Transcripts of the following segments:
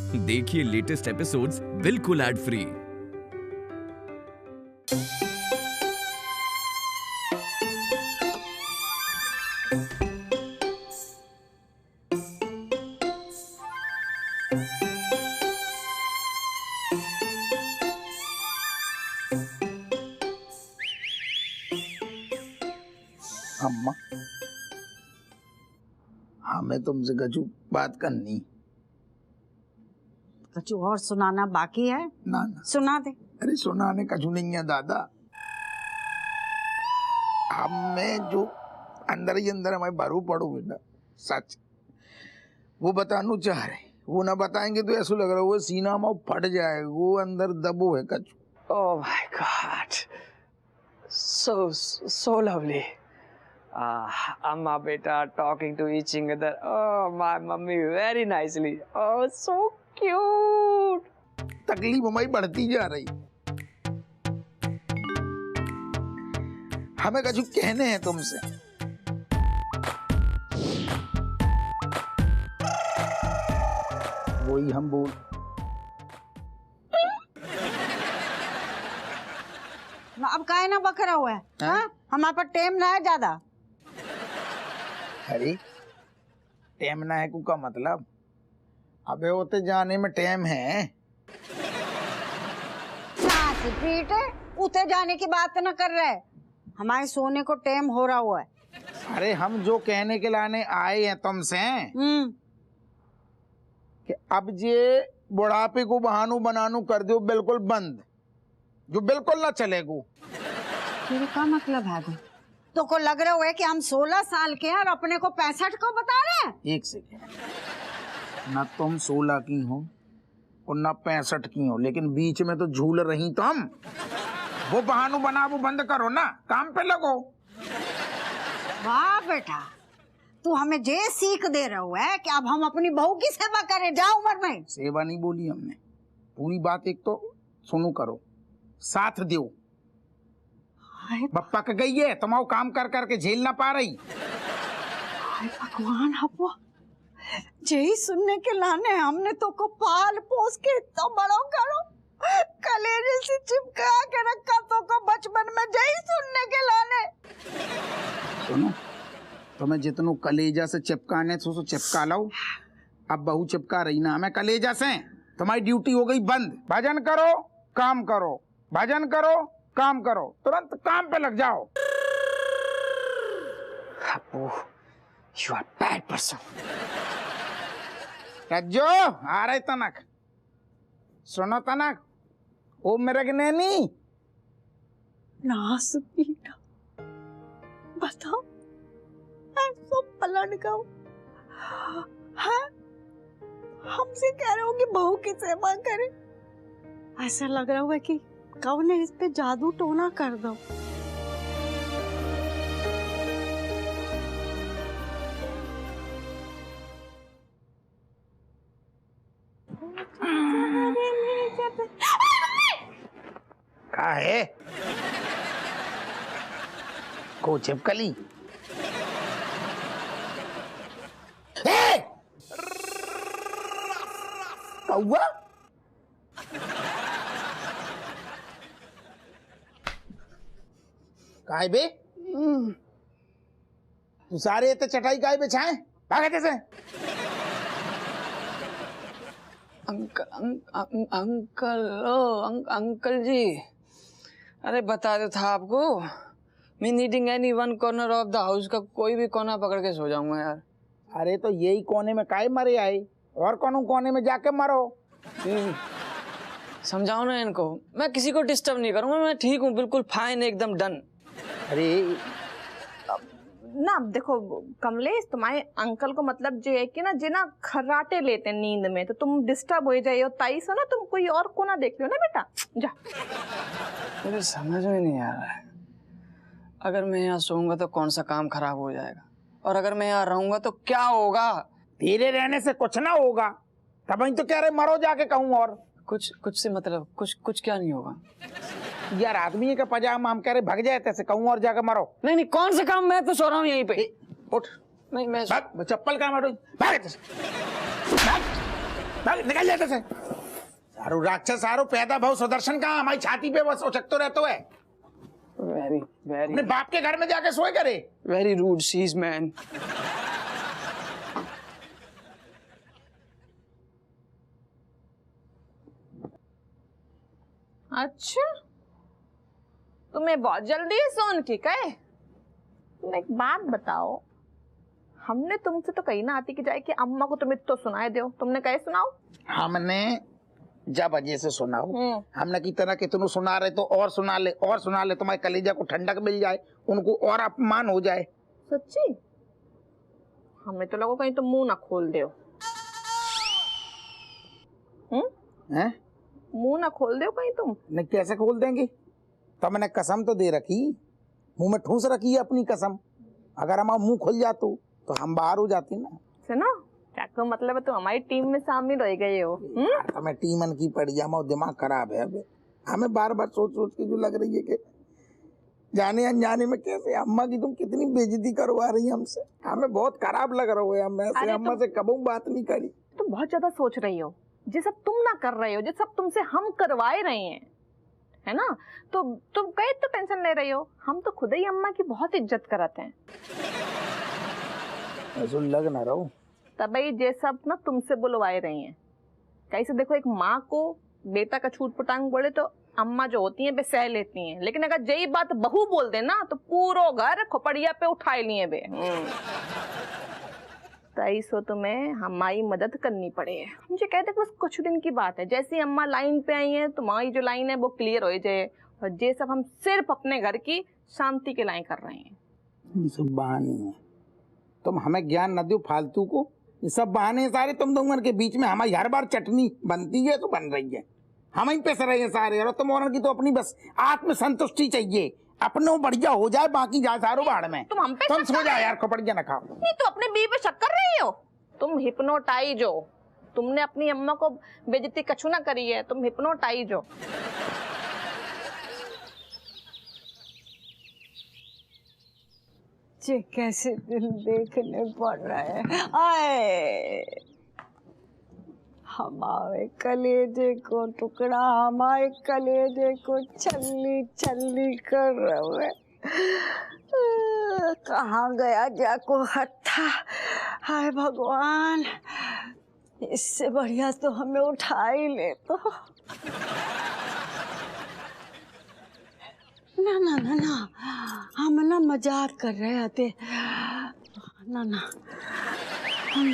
देखिए latest episodes बिल्कुल ad free. अम्मा, हमें तुमसे कछु बात करनी। कछु और सुनाना बाकी है? ना ना, सुना दे। अरे सुनाने कछु नहीं है दादा। हमें जो अंदर ही अंदर हमें भरू पड़ो बेटा, सच वो बताना चाह रहे, वो ना बताएंगे तो ऐसा लग रहा है वो सीना में फट जाए, वो अंदर दबो है कछु। Oh my God, so lovely. Amma beta talking to each other. Oh, my mummy very nicely. Oh, so cute. तकलीफ हमारी बढ़ती जा रही। हमें कछु कहने हैं तुमसे। वही हम बोल। अब काहे ना बकरा हुआ है? हाँ? हमारे पास टाइम ना है ज्यादा। अरे टाइम ना है को का मतलब? अबे होते जाने में टाइम है। पीट उते जाने की बात न कर रहे, हमारे सोने को टाइम हो रहा हुआ है। अरे हम जो कहने के लाने आए हैं तुमसे कि अब ये बुढ़ापे को बहानू बनानू कर दो बिल्कुल बंद, जो बिल्कुल ना चलेगो। तेरे का मतलब है? तो को लग रहा है कि हम 16 साल के हैं और अपने को 65 को बता रहे हैं? एक सेकेंड, ना तुम 16 की हो और ना 65 की हो, लेकिन बीच में तो झूल रही तुम। वो बहानू बना वो बंद करो ना, काम पे लगो। वाह बेटा, तू हमें ये सीख दे रहा है कि अब हम अपनी बहू की सेवा करें। जा उम्र में सेवा नहीं बोली हमने, पूरी बात एक तो सुनो करो, साथ दो। बप्पा के गई है, तुम्हारा काम कर करके झेल ना पा रही। भगवान, हवा यही सुनने के लाने हमने तो को पाल पोस के इतना बड़ा करो, कलेजे से चिपका के रखा तो को बचपन में यही सुनने के लाने। सुनो, तुम्हें जितनो कलेजा से चिपकाने तो चिपका लो। अब बहू चिपका रही ना हमें कलेजा से, तुम्हारी ड्यूटी हो गई बंद। भजन करो काम करो, भजन करो काम करो, तुरंत काम पे लग जाओ। You are bad person. रज्जो आ रहे तनक, सुनो तनक, ओ मेरे के नैनी नास पीटा बताओ, ऐसा पलट गओ है? हमसे कह रहे हो कि बहू की सेवा करे। ऐसा लग रहा है कि कब ने इस पे जादू टोना कर दो। का है को चिपकली? कौआ काय बे? तू सारे इतने चटाई काय बिछाए? भागे से अंकल जी, अरे बता दो था आपको, मैं needing any one corner of the house का कोई भी कोना पकड़ के सो जाऊंगा यार। अरे तो यही कोने में काय मरे आए, और कौन कोने में जाके मरो। समझाओ ना इनको, मैं किसी को डिस्टर्ब नहीं करूंगा, मैं ठीक हूँ, बिल्कुल फाइन, एकदम डन। अरे ना देखो कमलेश, तुम्हारे अंकल को मतलब जो है कि ना जिना खर्राटे लेते हैं नींद में, तो तुम डिस्टर्ब हो जाइए और ताई सो ना तुम कोई और कोना देख लो ना बेटा, जा। मुझे समझ में नहीं आ रहा है, अगर मैं यहाँ सोऊंगा तो कौन सा काम खराब हो जाएगा, और अगर मैं यहाँ रहूंगा तो क्या होगा? धीरे रहने से कुछ ना होगा, तब तो कह रहे मरो जाके कहूँ। और कुछ से मतलब कुछ क्या नहीं होगा यार, आदमी का पजामा हम कह रहे भग जाए तैसे कहूँ और जाके मरो। नहीं कौन सा काम, मैं तो सो रहा हूँ यहीं पे। उठ, नहीं मैं चप्पल का मारो, भाग निकल जाते से। सारो राक्षस सारो पैदा भाव सुदर्शन कहाँ हमारी छाती पे बस उचकतो रहतो है। वेरी वेरी अपने बाप के घर में जाके सोए करे। Very rude sees man. अच्छा तुम्हें बहुत जल्दी है सोन की कहे। तुम एक बात बताओ, हमने तुमसे तो कही ना आती की जाए कि अम्मा को तुम तो सुनाए दो, तुमने कहे सुनाओ? हमने जब अजय से सुनाओ, हमने की तरह कितनों सुना रहे तो और सुना ले और सुना ले, तुम्हारे कलेजा को ठंडक मिल जाए, उनको और अपमान हो जाए। सच्ची? हमें तो लगो कहीं तुम मुंह ना खोल दो। हैं? मुंह ना खोल दो कहीं तुम। नहीं कैसे खोल देंगे? तो मैंने कसम तो दे रखी, मुंह में ठूस रखी है अपनी कसम। अगर हमारा मुंह खुल जातो तो हम बाहर हो जाते ना। सुनो क्या मतलब है, तुम हमारी टीम में शामिल हो गए हो। तो मैं टीमन की पड़ जा, दिमाग खराब है। अब हमें बार बार सोच सोच के जो लग रही है कि जाने अनजाने में कैसे अम्मा की तुम कितनी बेइज्जती करवा रही है हमसे। हमें बहुत खराब लग रहा है। मैं से अम्मा से कबू बात नहीं करी। तुम बहुत ज्यादा सोच रही हो, जो सब तुम ना कर रहे हो, जो सब तुमसे हम करवाए रहे हैं, है ना? तो तुम कहे तो टेंशन ले रही हो। हम तो खुद ही अम्मा की बहुत इज्जत करते हैं। ऐसा लग ना रहो तभी ये सब ना तुमसे बुलवाए रही हैं। कैसे देखो, एक माँ को बेटा का छूट पुटांग बोले तो अम्मा जो होती हैं वे सह लेती हैं, लेकिन अगर यही बात बहू बोल दे ना तो पूरा घर खोपड़िया पे उठाए लिए बे। तई सो तुम्हें हमारी मदद करनी पड़े। मुझे कहते बस कुछ दिन की बात है, जैसे अम्मा लाइन पे आई है तुम्हारी जो लाइन है वो क्लियर हो जाए, और ये सब हम सिर्फ अपने घर की शांति के लाइन कर रहे हैं। ये सब बहाने हैं, तुम हमें ज्ञान न दो फालतू को। ये सब बहाने हैं सारे। तुम दोनों के बीच में हमारी हर बार चटनी बनती है तो बन रही है, हम ही पिस रहे हैं सारे। और तुम औरत की तो अपनी बस आत्म संतुष्टि चाहिए, अपनो बढ़िया हो जाए, बाकी जाए सारो बाढ़ में। तुम सो जाओ यार, खोपड़िया ना खाओ। नहीं तो अपने बीवी पे शक कर रही हो। तुम हिप्नोटाइज हो। तुमने अपनी अम्मा को बेइज्जती कछु ना करी है, तुम हिप्नोटाइज हो। ये कैसे दिल देखने पड़ रहा है। आए हमारे कलेजे को टुकड़ा, हमारे कलेजे को छल्ली छल्ली कर रहे। कहाँ गया क्या को हत्था। हाय भगवान, इससे बढ़िया तो हमें उठा ही ले। तो ना ना ना ना, हम ना मजाक कर रहे थे। ना ना, हम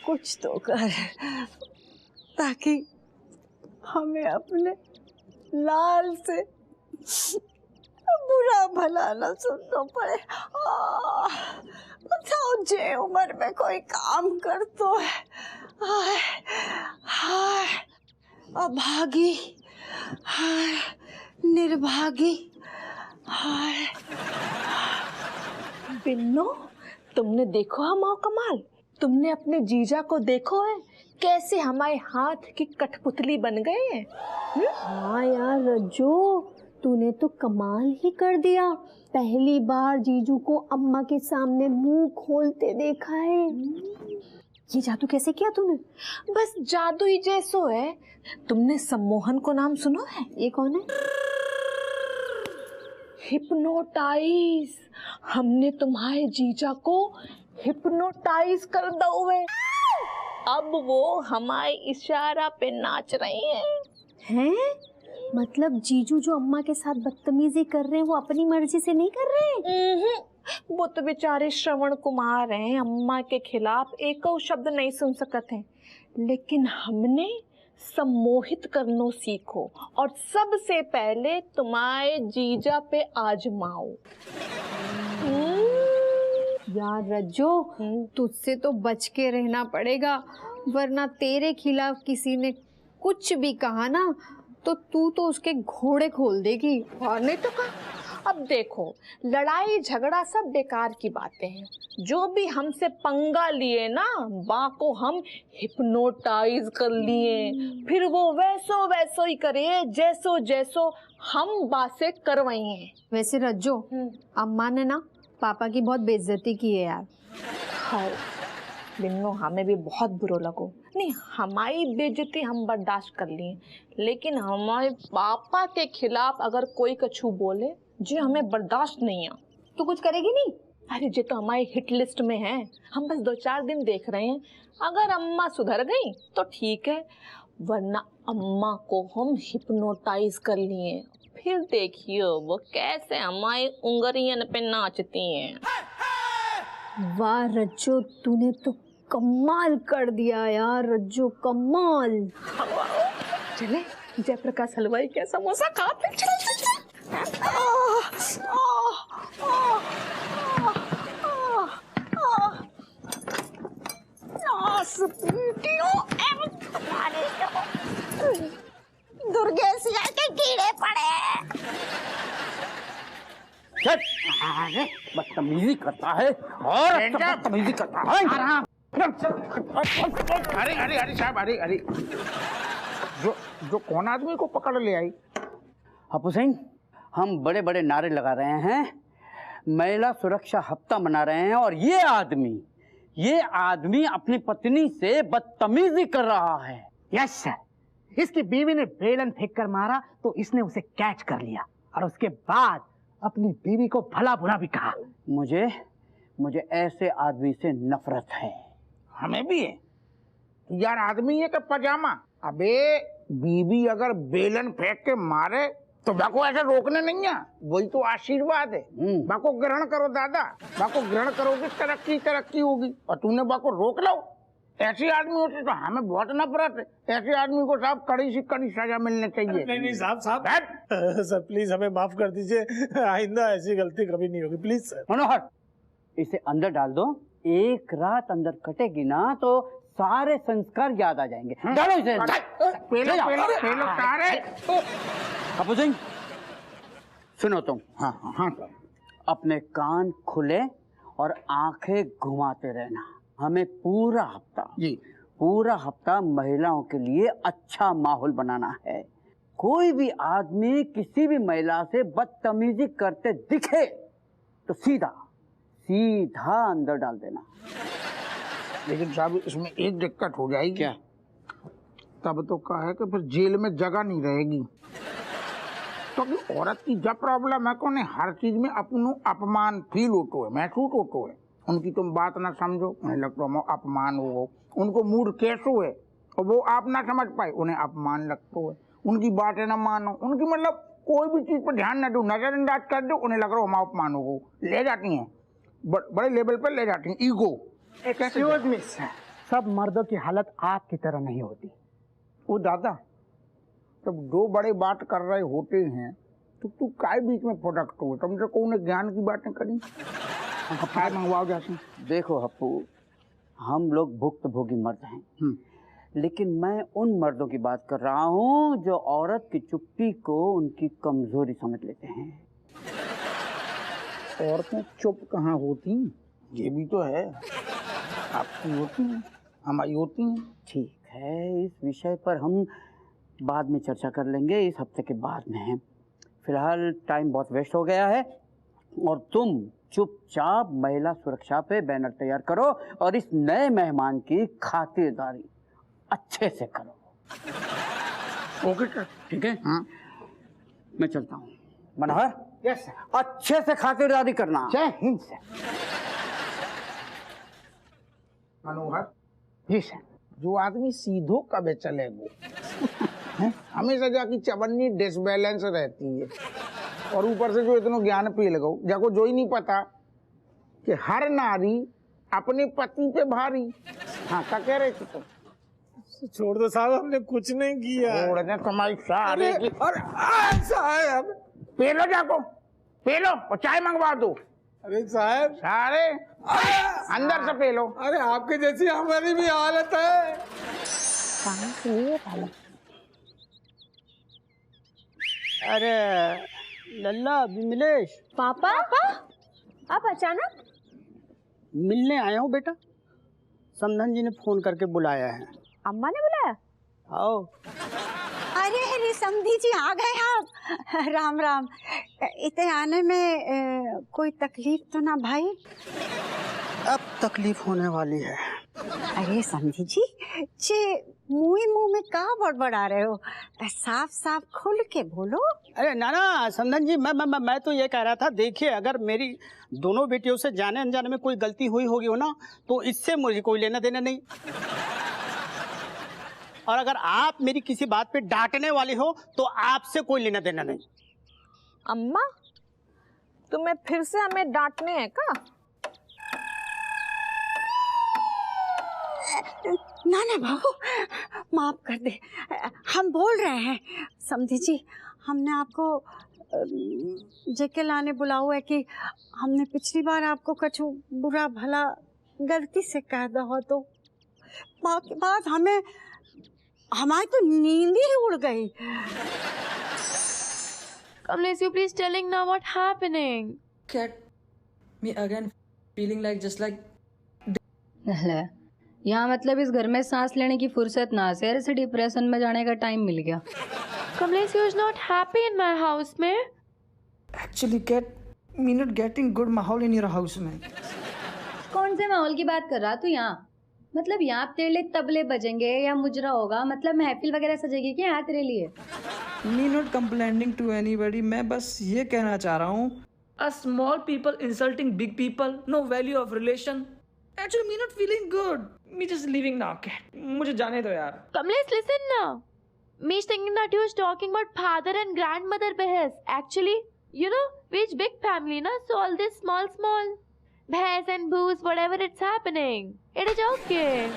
कुछ तो कर ताकि हमें अपने लाल से बुरा भला न सुनना पड़े। बताओ जे उम्र में कोई काम कर तो है। हाय हाय अभागी, हाय निर्भागी, हाय। बिन्नो, तुमने देखो हमारा कमाल। तुमने अपने जीजा को देखो है कैसे हमारे हाथ की कठपुतली बन गए हैं। हाँ यार रज्जो, तूने तो कमाल ही कर दिया। पहली बार जीजू को अम्मा के सामने मुंह खोलते देखा है। ये जादू कैसे किया तूने? बस जादू ही जैसो है। तुमने सम्मोहन को नाम सुनो है? ये कौन है? हिप्नोटाइज। हमने तुम्हारे जीजा को हिप्नोटाइज कर दो है। अब वो हमारे इशारा पे नाच रही हैं। हैं? मतलब जीजू जो अम्मा के साथ बदतमीजी कर रहे हैं वो अपनी मर्जी से नहीं कर रहे? वो तो बेचारे श्रवण कुमार हैं, अम्मा के खिलाफ एक शब्द नहीं सुन सकते हैं। लेकिन हमने सम्मोहित करनो सीखो, और सबसे पहले तुम्हारे जीजा पे आजमाओ। यार रज्जो, तुझसे तो बच के रहना पड़ेगा, वरना तेरे खिलाफ किसी ने कुछ भी कहा ना तो तू तो उसके घोड़े खोल देगी। और नहीं तो क्या। अब देखो, लड़ाई झगड़ा सब बेकार की बातें हैं। जो भी हमसे पंगा लिए ना, बा को हम हिप्नोटाइज कर लिए, फिर वो वैसो वैसो ही करे जैसो जैसो हम बासे करवाई हैं। वैसे रज्जो, अम्मा ने ना पापा की बहुत बेइज्जती की है यार। हाँ, बिन्नू हमें भी बहुत बुरा लगो। नहीं, हमारी बेइज्जती हम बर्दाश्त कर लिए, लेकिन हमारे पापा के खिलाफ अगर कोई कछु बोले जी हमें बर्दाश्त नहीं है। तू कुछ करेगी नहीं? अरे ये तो हमारी हिट लिस्ट में है, हम बस 2-4 दिन देख रहे हैं। अगर अम्मा सुधर गई तो ठीक है, वरना अम्मा को हम हिप्नोटाइज कर लिए, फिर देखियो वो कैसे हमारी उंगलियों पे नाचती हैं। वाह रज्जो, तूने तो कमाल कर दिया यार रज्जो, कमाल। चले जयप्रकाश हलवाई क्या समोसा खाते। दुर्गेशिया के कीड़े पड़े। अरे बदतमीजी करता है और बदतमीजी करता है। अरे अरे अरे साहब, अरे अरे जो कौन आदमी को पकड़ ले आई? हप्पू सिंह, हम बड़े बड़े नारे लगा रहे हैं, महिला सुरक्षा हफ्ता मना रहे हैं, और ये आदमी अपनी पत्नी से बदतमीजी कर रहा है। यस सर, इसकी बीवी ने बेलन फेंक कर मारा तो इसने उसे कैच कर लिया और उसके बाद अपनी बीवी को भला बुरा भी कहा। मुझे ऐसे आदमी से नफरत है। हमें भी है यार। आदमी है कि पजामा? अबे बीवी अगर बेलन फेंक के मारे तो बाको ऐसे रोकने नहीं है, वही तो आशीर्वाद है। बाको ग्रहण करो दादा, बाको ग्रहण करोगे तरक्की होगी, और तूने बाको रोक लो। ऐसे आदमियों से तो हमें बहुत नफरत है। ऐसे आदमी को साहब कड़ी से कड़ी सजा मिलनी चाहिए। नहीं साहब सर प्लीज हमें माफ कर दीजिए, आइंदा ऐसी गलती कभी नहीं होगी, प्लीज सर। मनोहर, इसे अंदर डाल दो, एक रात अंदर कटेगी ना तो सारे संस्कार याद आ जाएंगे। डालो इसे। पेलो सारे। हप्पू सिंह, सुनो तुम। हाँ अपने कान खुले और आंखें घुमाते रहना। हमें पूरा हफ्ता महिलाओं के लिए अच्छा माहौल बनाना है। कोई भी आदमी किसी भी महिला से बदतमीजी करते दिखे तो सीधा अंदर डाल देना। लेकिन साहब इसमें एक दिक्कत हो जाएगी। क्या? तब तो कहा है कि फिर जेल में जगह नहीं रहेगी। तो औरत की जब प्रॉब्लम है को हर चीज में अपनों अपमान फील होतो है, महसूस होतो है। उनकी तुम बात ना समझो, उन्हें लगता है अपमान हो। उनको मूड कैसो है और वो आप ना समझ पाए, उन्हें अपमान लगता है। उनकी बातें ना मानो, उनकी मतलब कोई भी चीज पर ध्यान न दो, नजरअंदाज कर दो, उन्हें लग रहा हो हम अपमान हो, ले जाती हैं, बड़े लेवल पर ले जाती हैं। ईगो। एक्सक्यूज मी सर, सब मर्दों की हालत आपकी तरह नहीं होती। वो दादा, जब दो बड़े बात कर रहे होते हैं तो तू काय बीच में प्रोडक्ट हो? तुमसे कौन ज्ञान की बातें करी? काय मंगवाओ जाती। देखो हप्पू, हम लोग भुक्तभोगी मर्द हैं, लेकिन मैं उन मर्दों की बात कर रहा हूँ जो औरत की चुप्पी को उनकी कमजोरी समझ लेते हैं। औरतें चुप कहाँ होती, ये भी तो है। आपकी होती हैं, हमारी होती हैं। ठीक है, इस विषय पर हम बाद में चर्चा कर लेंगे, इस हफ्ते के बाद में। फिलहाल टाइम बहुत वेस्ट हो गया है और तुम चुपचाप महिला सुरक्षा पे बैनर तैयार करो और इस नए मेहमान की खातिरदारी अच्छे से करो। ओके सर, ठीक है? मैं चलता हूँ। मनोहर, यस सर। अच्छे से खातिरदारी करना। जय हिंद सर। मनोहर जी सर। जो आदमी सीधो कबे चलेगो हमेशा जाकी चवन्नी डिसबैलेंस रहती है, और ऊपर से जो इतना ज्ञान पी लगो, जाको जो ही नहीं पता कि हर नारी अपने पति पे भारी। हाँ, क्या कह रहे थे तुम? छोड़ दो साहब, हमने कुछ नहीं किया। छोड़ दे तुम्हारी सारे की। साहब, पेलो जाको, पेलो और चाय मंगवा दो। अरे साहब, सारे अंदर से पेलो। अरे आपके जैसी हमारी भी हालत है। अरे लल्ला, विमलेश, पापा आप अचानक? मिलने आया हूँ बेटा। समधन जी ने फोन करके बुलाया है। अम्मा ने बुलाया? आओ। अरे अरे समधी जी आ गए आप। राम राम। इतने आने में कोई तकलीफ तो ना भाई? अब तकलीफ होने वाली है। अरे समझी जी, चे मुंह में कहाँ बड़बड़ा रहे हो? साफ साफ खुल के बोलो। अरे ना समधन जी, मैं तो ये कह रहा था, देखिए अगर मेरी दोनों बेटियों से जाने अनजाने में कोई गलती हुई होगी हो ना, तो इससे मुझे कोई लेना देना नहीं। और अगर आप मेरी किसी बात पे डांटने वाले हो तो आपसे कोई लेना देना नहीं। अम्मा, तुम्हें फिर से हमें डांटने हैं का? ना बहू, माफ कर दे, हम बोल रहे हैं। समझी जी, हमने आपको जेके लाने बुला हुआ है कि हमने पिछली बार आपको कछु बुरा भला गलती से कह दो हो, तो बात हमें हमारी तो नींद ही उड़ गई। Kamlesh, you please telling now what happening? Cat, me again feeling like just like. यहाँ मतलब इस घर में सांस लेने की फुर्सत ना से, ऐसे डिप्रेशन में जाने का टाइम मिल गया। Kamlesh, you is not happy in my house में? Actually, Cat, me not getting good माहौल in your house में। कौन से माहौल की बात कर रहा तू यहाँ? मतलब यहाँ तेरे लिए तबले बजेंगे या मुजरा होगा, मतलब महफिल वगैरह सजेगी क्या यहाँ तेरे लिए? Me not complaining to anybody, मैं बस ये कहना चाह रहा हूँ, a small people insulting big people, no value of relation. Actually, me not feeling good. Me just leaving now, Cat. मुझे जाने दो यार। Kamlesh, listen now. Me is thinking that you was talking about father and grandmother Behes. Actually, you know, which big family, na? So all this small Behes and Boos, whatever it's happening, it is okay.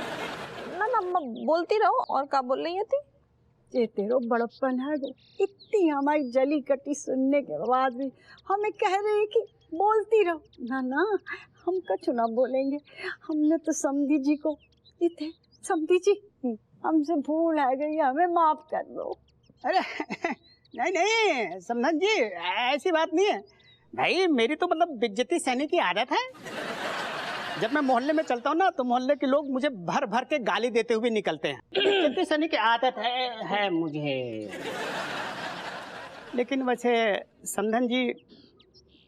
ना बोलती रहो। और क्या बोल रही थी? ये तेरो बड़प्पन है जो इतनी हमारी जली कटी सुनने के बाद भी हमें कह रहे हैं कि बोलती रहो। ना हम कछु ना बोलेंगे। हमने तो समधी जी को इतने, समधी जी हमसे भूल आ गई, हमें माफ कर दो। अरे नहीं समधन जी, ऐसी बात नहीं है भाई, मेरी तो मतलब बेइज्जती सहने की आदत है। जब मैं मोहल्ले में चलता हूँ ना, तो मोहल्ले के लोग मुझे भर के गाली देते हुए निकलते हैं। बेइज्जती सहने की आदत है मुझे। लेकिन वैसे समधन जी,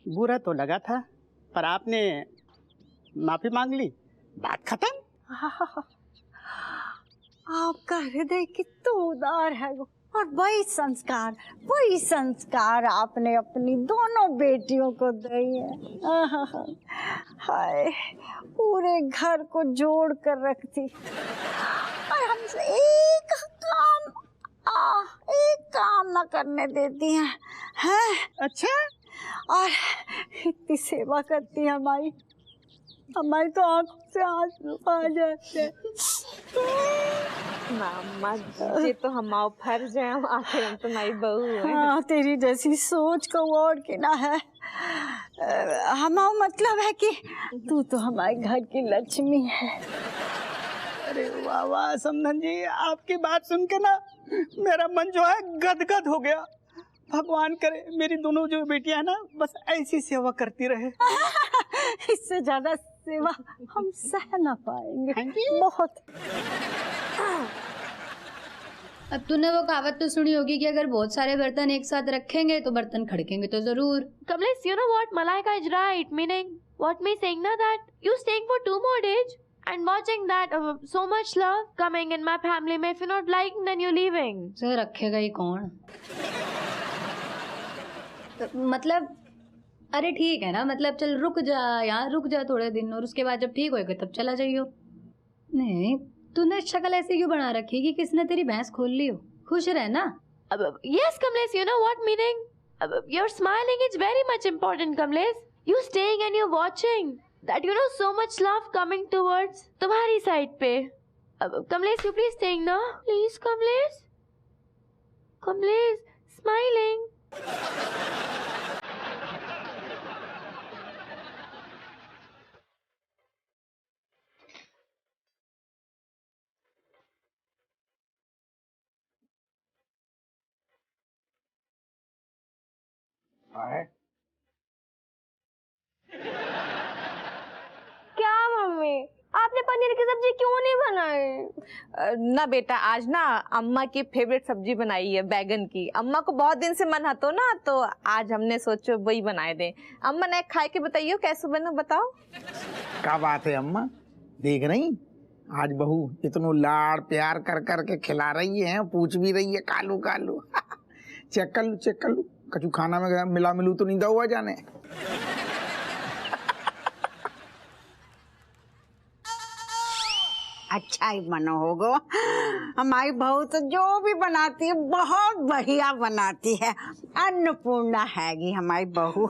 बुरा तो लगा था, पर आपने माफी मांग ली, बात खत्म। आपका हृदय कितना उदार है वो, और वही संस्कार आपने अपनी दोनों बेटियों को दिए हैं। हाय, पूरे घर को जोड़ कर रखती, और हमसे एक काम ना करने देती हैं। अच्छा, और इतनी सेवा करती है हमारी तो आंखों से आंसू आ जाते हैं। मामा ये तो हमारा फर्ज है, हम आखिर हम तुम्हारी बहू है। हाँ, तेरी जैसी सोच को और के ना है। हमारा मतलब है कि तू तो हमारे घर की लक्ष्मी है। अरे वाह समधन जी, आपकी बात सुन के ना मेरा मन जो है गदगद हो गया। भगवान करे मेरी दोनों जो बेटियां हैं ना, बस ऐसी सेवा करती रहे। इससे ज्यादा सेवा हम सह ना पाएंगे। बहुत। अब तूने वो कहावत तो सुनी होगी कि अगर बहुत सारे बर्तन एक साथ रखेंगे तो बर्तन खड़केंगे तो जरूर। Kamlesh, you know what Malaika is right, meaning what me saying na that you staying for 2 more days and watching that so much love coming in my family. If you're not liking, then you're leaving. Sir रखेगा ही कौन? मतलब अरे ठीक है ना, मतलब चल रुक जा थोड़े दिन, और उसके बाद जब ठीक होएगा तब चला जाइयो। नहीं, तूने शक्ल ऐसी क्यों बना रखी कि किसने तेरी भैंस खोल ली हो? खुश रह ना। Yes, Kamlesh, you know what meaning? Your smiling is very much important, Kamlesh. You staying and you watching that, you know, so much love coming towards तुम्हारी side पे। Kamlesh, you please staying ना, please Kamlesh, smiling. क्या mummy, आपने पनीर की सब्जी क्यों नहीं बनाई? ना बेटा, आज ना अम्मा की फेवरेट सब्जी बनाई है, बैगन की। अम्मा को बहुत दिन से मन हतो ना, तो आज हमने सोचो वही बनाए दे। अम्मा ने खाए के बताइयो कैसे बनो, बताओ। क्या बात है अम्मा, देख रही आज बहू इतनो लाड़ प्यार कर कर के खिला रही है, पूछ भी रही है कालू कालू। चेक कर लू कछु खाना में मिला मिलू तो नहीं दा हुआ जाने। अच्छा ही बनो होगो। हमारी बहू तो जो भी बनाती है बहुत बढ़िया बनाती है। अन्नपूर्णा हैगी हमारी बहू।